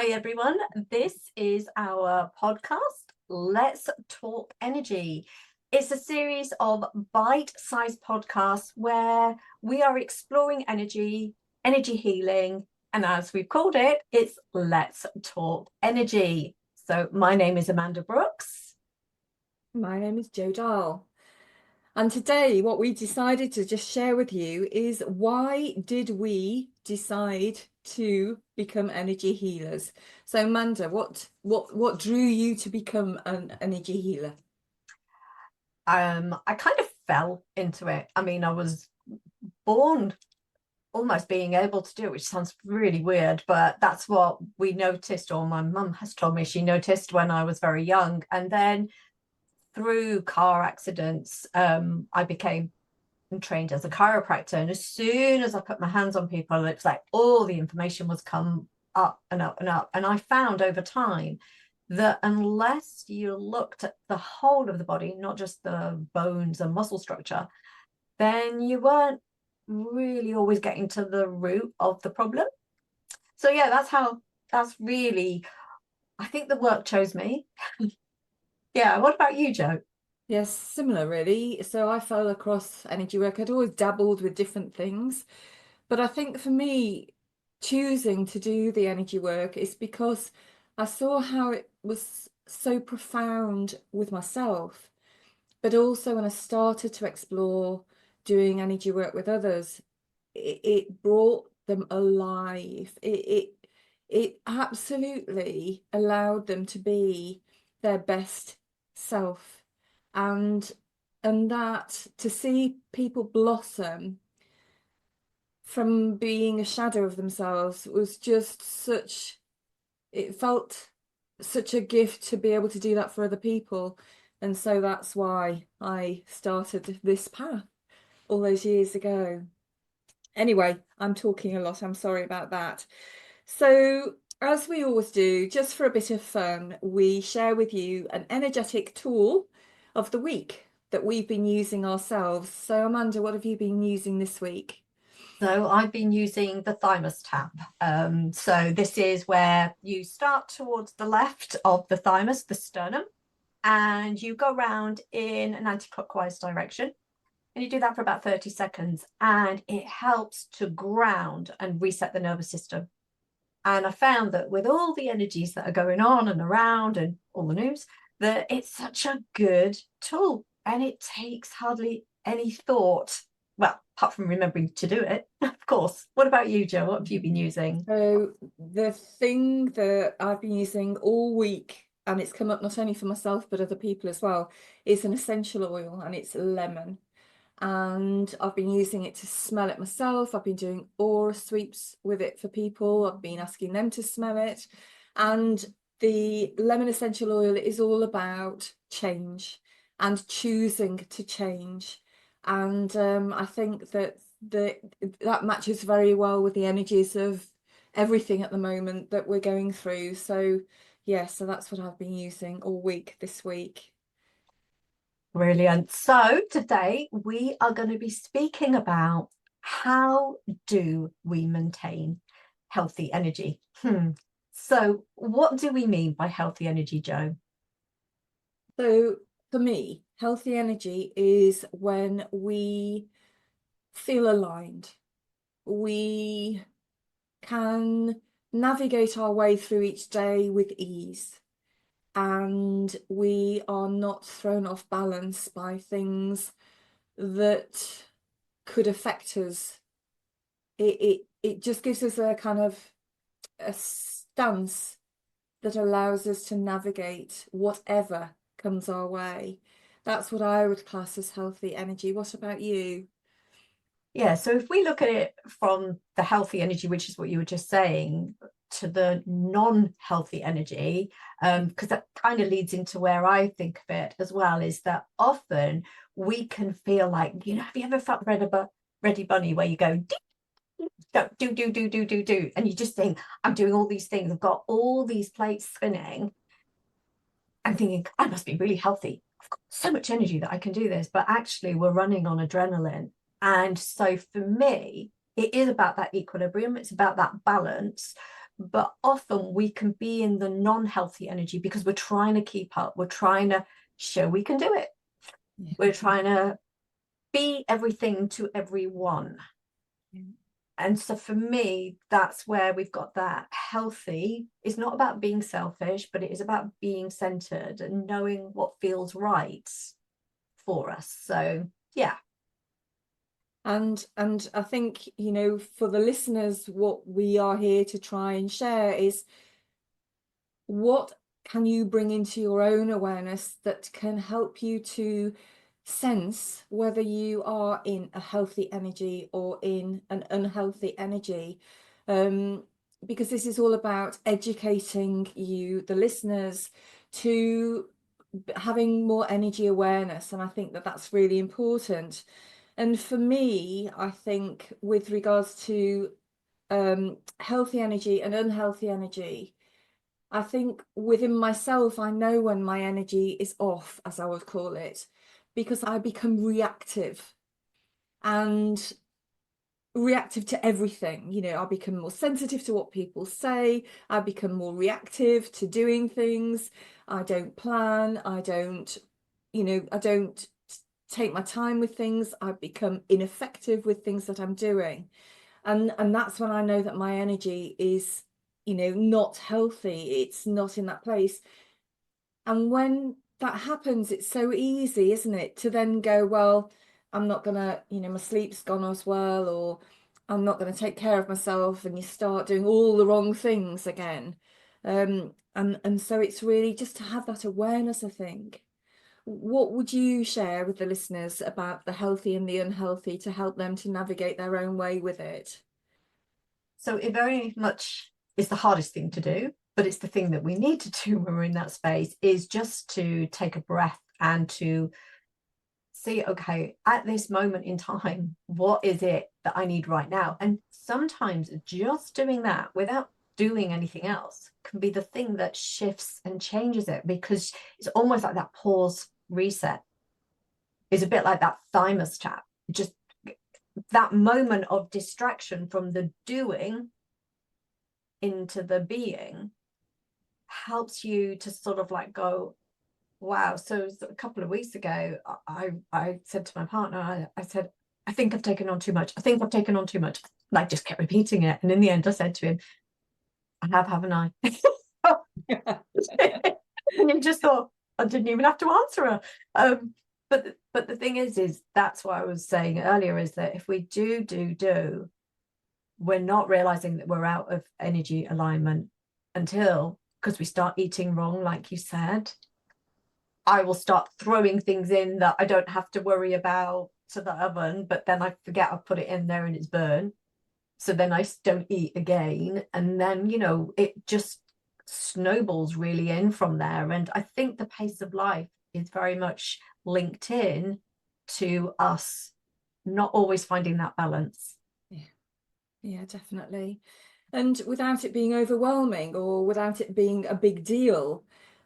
Hi, everyone. This is our podcast, Let's Talk Energy. It's a series of bite-sized podcasts where we are exploring energy, energy healing, and as we've called it, it's Let's Talk Energy. So my name is Amanda Brooks. My name is Jo Dahl. And today what we decided to just share with you is why did we decide to become energy healers? So Amanda, what drew you to become an energy healer? I kind of fell into it. I mean, I was born almost being able to do it, which sounds really weird, but that's what we noticed, or my mum has told me she noticed when I was very young. And then through car accidents, I became trained as a chiropractor. And as soon as I put my hands on people, it's like all the information was come up and up and up. And I found over time that unless you looked at the whole of the body, not just the bones and muscle structure, then you weren't really always getting to the root of the problem. So yeah, that's really, I think the work chose me. Yeah, what about you, Jo? Yes, similar really. So I fell across energy work. I'd always dabbled with different things, but I think for me, choosing to do the energy work is because I saw how it was so profound with myself. But also when I started to explore doing energy work with others, it brought them alive. It absolutely allowed them to be their best self. And that to see people blossom from being a shadow of themselves was just it felt such a gift to be able to do that for other people. And so that's why I started this path all those years ago. Anyway, I'm talking a lot. I'm sorry about that. So, as we always do, just for a bit of fun, we share with you an energetic tool of the week that we've been using ourselves. So, Amanda, what have you been using this week? So I've been using the thymus tap. So this is where you start towards the left of the thymus, the sternum, and you go around in an anti-clockwise direction. And you do that for about 30 seconds, and it helps to ground and reset the nervous system. And I found that with all the energies that are going on and around and all the news, that it's such a good tool and it takes hardly any thought. Well, apart from remembering to do it, of course. What about you, Jo? What have you been using? So, the thing that I've been using all week, and it's come up not only for myself but other people as well, is an essential oil, and it's lemon. And I've been using it to smell it myself. I've been doing aura sweeps with it for people. I've been asking them to smell it. And the lemon essential oil is all about change and choosing to change. And I think that that matches very well with the energies of everything at the moment that we're going through. So yeah, so that's what I've been using all week this week. Brilliant. So today we are going to be speaking about how do we maintain healthy energy? So what do we mean by healthy energy, Jo? So for me, healthy energy is when we feel aligned. We can navigate our way through each day with ease, and we are not thrown off balance by things that could affect us. It just gives us a kind of a stance that allows us to navigate whatever comes our way. That's what I would class as healthy energy. What about you? Yeah, so if we look at it from the healthy energy, which is what you were just saying, to the non-healthy energy, because that kind of leads into where I think of it as well, is that often we can feel like, have you ever felt Ready Bunny where you go, do, and you just think, I'm doing all these things, I've got all these plates spinning. I'm thinking, I must be really healthy. I've got so much energy that I can do this. But actually, we're running on adrenaline. And so for me, it is about that equilibrium. It's about that balance. but often we can be in the non-healthy energy because we're trying to keep up, we're trying to show we can do it, Yeah. we're trying to be everything to everyone. Yeah. And so for me, that's where we've got that healthy. It's not about being selfish, but it is about being centered and knowing what feels right for us. So yeah. And I think, you know, for the listeners, what we are here to try and share is what can you bring into your own awareness that can help you to sense whether you are in a healthy energy or in an unhealthy energy. Because this is all about educating you, the listeners, to having more energy awareness. And I think that that's really important. And for me, I think with regards to healthy energy and unhealthy energy, I think within myself, I know when my energy is off, as I would call it, because I become reactive and reactive to everything. You know, I become more sensitive to what people say. I become more reactive to doing things. I don't plan. I don't, you know, I don't take my time with things. I become ineffective with things that I'm doing. And that's when I know that my energy is, you know, not healthy. It's not in that place. And when that happens, it's so easy, isn't it, to then go, well, I'm not gonna, you know, my sleep's gone as well, or I'm not gonna take care of myself, and you start doing all the wrong things again. And so it's really just to have that awareness, I think. What would you share with the listeners about the healthy and the unhealthy to help them to navigate their own way with it? So it very much is the hardest thing to do, but it's the thing that we need to do when we're in that space, is just to take a breath and to see, okay, at this moment in time, what is it that I need right now? And sometimes just doing that without doing anything else can be the thing that shifts and changes it, because it's almost like that pause reset is a bit like that thymus tap. Just that moment of distraction from the doing into the being helps you to sort of like go, wow. So a couple of weeks ago, I said to my partner, I said, I think I've taken on too much. I think I've taken on too much. And I just kept repeating it. And in the end, I said to him, I have, haven't I? And he just thought, I didn't even have to answer her. But the thing is that's what I was saying earlier, is that if we do, we're not realizing that we're out of energy alignment until, because we start eating wrong, like you said. I will start throwing things in that I don't have to worry about to the oven, but then I forget I've put it in there and it's burnt. So then I don't eat again. And then, you know, it just snowballs really in from there. And I think the pace of life is very much linked in to us not always finding that balance. Yeah, yeah, definitely. And without it being overwhelming or without it being a big deal,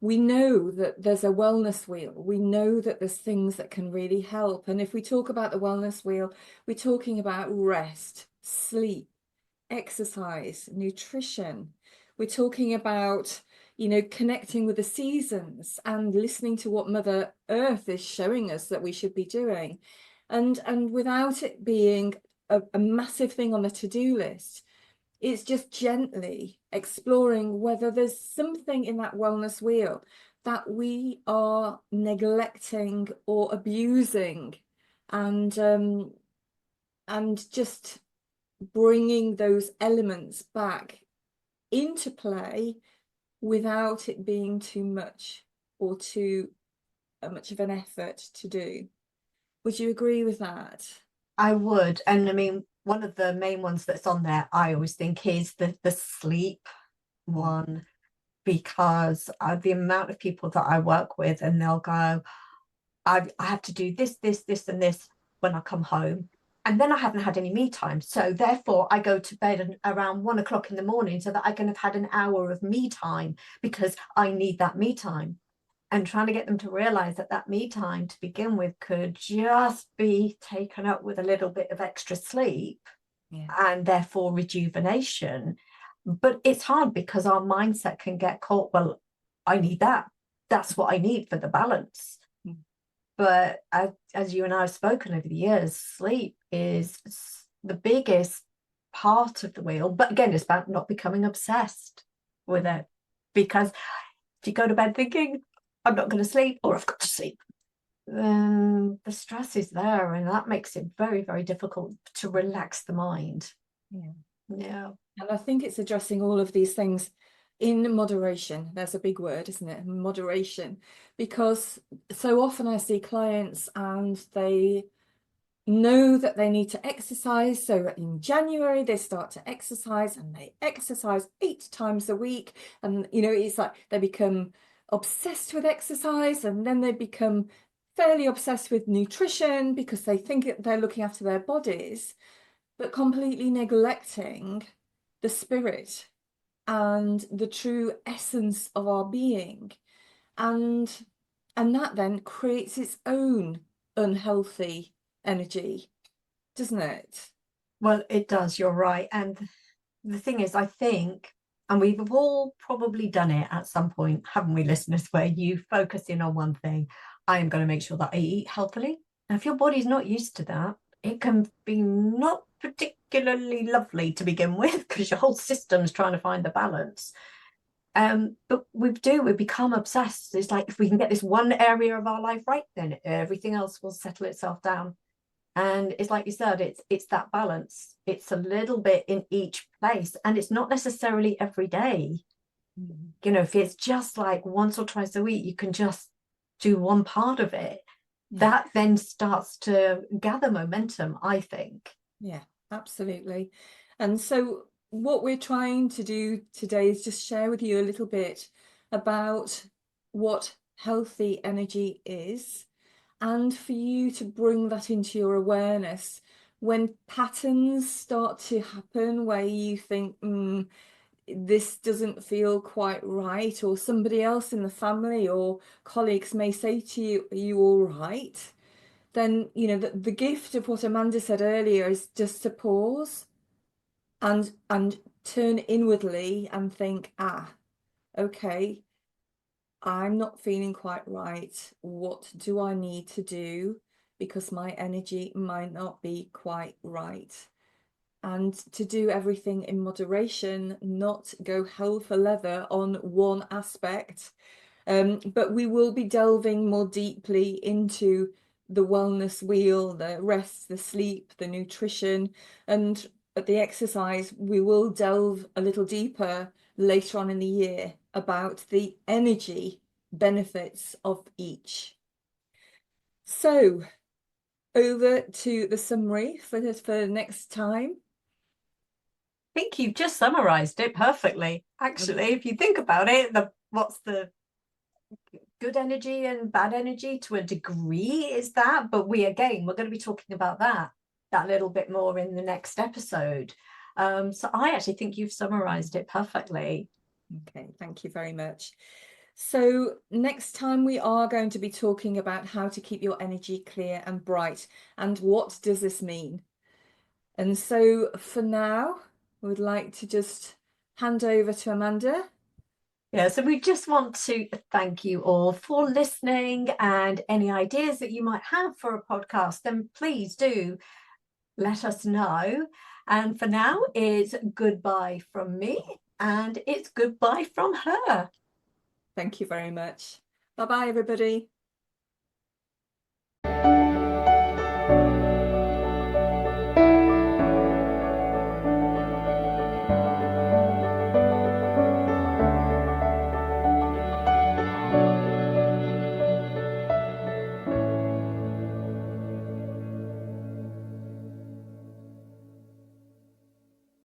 we know that there's a wellness wheel. We know that there's things that can really help. And if we talk about the wellness wheel, we're talking about rest, sleep, exercise, nutrition. We're talking about, you know, connecting with the seasons and listening to what Mother Earth is showing us that we should be doing. And without it being a massive thing on the to-do list, it's just gently exploring whether there's something in that wellness wheel that we are neglecting or abusing, and just bringing those elements back into play without it being too much or too much of an effort to do. Would you agree with that? I would. And I mean, one of the main ones that's on there, I always think, is the sleep one, because the amount of people that I work with, and they'll go, I have to do this, and this when I come home. And then I haven't had any me time. So therefore, I go to bed around 1 o'clock in the morning so that I can have had an hour of me time, because I need that me time. And trying to get them to realize that that me time to begin with could just be taken up with a little bit of extra sleep Yeah. and therefore rejuvenation. But it's hard because our mindset can get caught, well, I need that. That's what I need for the balance. Mm. But as you and I have spoken over the years, sleep is the biggest part of the wheel. But again, it's about not becoming obsessed with it. Because if you go to bed thinking, I'm not going to sleep, or I've got to sleep, then the stress is there. And that makes it very, very difficult to relax the mind. Yeah. Yeah. And I think it's addressing all of these things in moderation. There's a big word, isn't it? Moderation. Because so often I see clients and they know that they need to exercise. So in January, they start to exercise and they exercise 8 times a week. And, you know, it's like they become obsessed with exercise, and then they become fairly obsessed with nutrition because they think they're looking after their bodies, but completely neglecting the spirit and the true essence of our being. And that then creates its own unhealthy energy, doesn't it? Well, it does. You're right. And the thing is, I think, and we've all probably done it at some point, haven't we, listeners, where you focus in on one thing. I am going to make sure that I eat healthily. And if your body's not used to that, it can be not particularly lovely to begin with because your whole system's trying to find the balance. But we become obsessed. It's like if we can get this one area of our life right, then everything else will settle itself down. And it's like you said, it's that balance. It's a little bit in each place, and it's not necessarily every day. Mm. You know, if it's just like once or twice a week, you can just do one part of it. Yeah, That then starts to gather momentum, I think. yeah, absolutely. And so what we're trying to do today is just share with you a little bit about what healthy energy is, and for you to bring that into your awareness when patterns start to happen where you think, this doesn't feel quite right, or somebody else in the family or colleagues may say to you, are you all right? Then, you know, the gift of what Amanda said earlier is just to pause and turn inwardly and think, okay, I'm not feeling quite right. What do I need to do? Because my energy might not be quite right. And to do everything in moderation, not go hell for leather on one aspect. But we will be delving more deeply into the wellness wheel, the rest, the sleep, the nutrition, and at the exercise, we will delve a little deeper later on in the year about the energy benefits of each. So over to the summary for next time. I think you've just summarized it perfectly. Actually, if you think about it, what's the good energy and bad energy to a degree is that, but we're going to be talking about that little bit more in the next episode. So I actually think you've summarized it perfectly. Okay, thank you very much. So next time we are going to be talking about how to keep your energy clear and bright, and what does this mean? And so for now, I would like to just hand over to Amanda. Yeah, so we just want to thank you all for listening, and any ideas that you might have for a podcast, then please do let us know. And for now, it's goodbye from me, and it's goodbye from her. Thank you very much. Bye bye, everybody.